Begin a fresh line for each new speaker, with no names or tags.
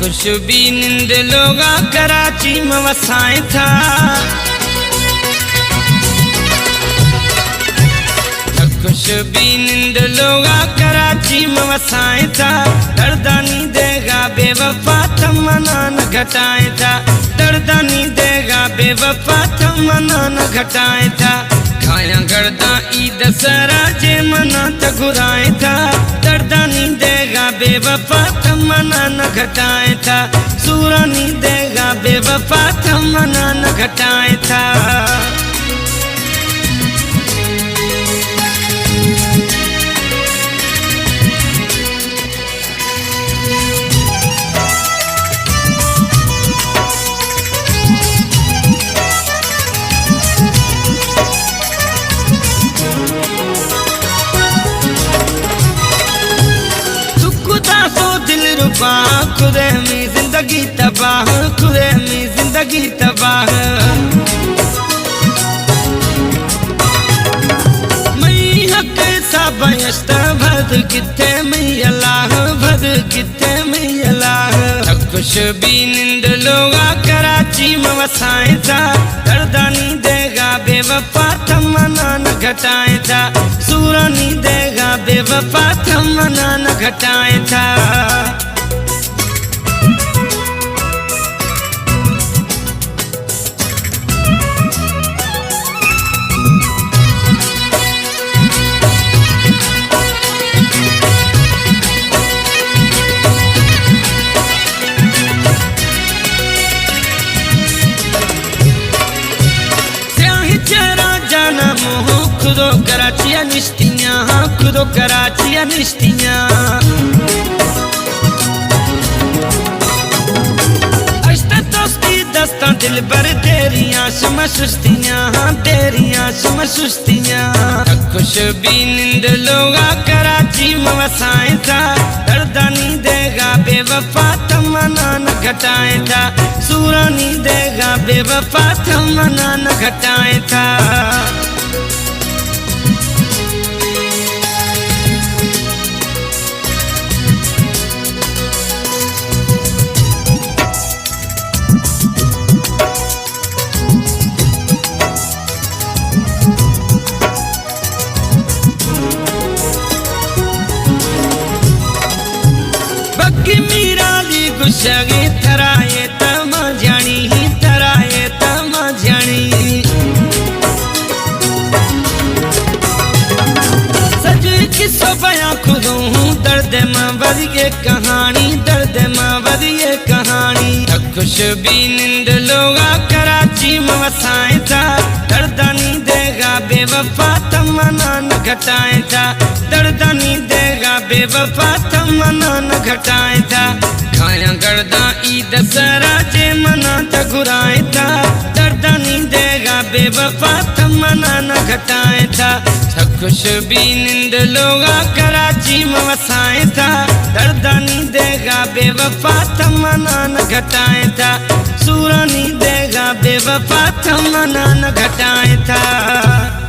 कुछ भी निंद लोगा कराची में वसाए था। कुछ भी निंद लोगा कराची में वसाए था। दर्दानी देगा बेवफा तमन्ना न घटाए था। दर्दानी देगा बेवफा तमन्ना न घटाए था। खाया गर्दा ईद सरा जे मना त घुराए था। दर्दानी देगा बेवफा तमन्ना न घटाए था। सूरानी देगा बेवफा तमन्ना न घटाए था। खुदे में जिंदगी तबाह, खुदे में जिंदगी तबाह। मैं हक सा बयस्त भद किथे में अल्लाह, भद किथे में अल्लाह। कुछ भी निंद लोगा कराची में वसाए था। दर्दानी देगा बेवफा तमन्ना न घटाए था। सूरानी देगा बेवफा तमन्ना न घटाए था। खुदो कराचिया निश्तियाँ, खुदो कराचिया निश्तियाँ। अश्ता दोस्ती दस्ता दिल भर तेरियाँ शम सुस्तियाँ, तेरियाँ शम सुस्तियाँ। कुछ भी निंद लोगा कराची में वसाए था। दर्दानी देगा बेवफा तमन्ना न घटाए था। सूरानी देगा बेवफा तमन्ना न घटाए था। मीराली गुस्सागे थराए तम जानी, थराए तम जानी। सज किस्सो बयां खुदू हूँ दर्द मां बदिए कहानी, दर्द मां बदिए कहानी। कुछ भी निंद लोगा कराची में वसाए था। दर्दानी देगा बेवफा तमन्ना न घटाए था। दर्दानी देगा बेवफा तमन्ना न घटाए था। खाया गर्दा ईद सरा जे मना त घुराए था। दर्दानी देगा बेवफा तमन्ना न घटाए था। कुछ भी निंद लोगा कराची में वसाए था। दर्दानी देगा बेवफा तमन्ना न घटाए था। सूरानी देगा बेवफा तमन्ना न घटाए था।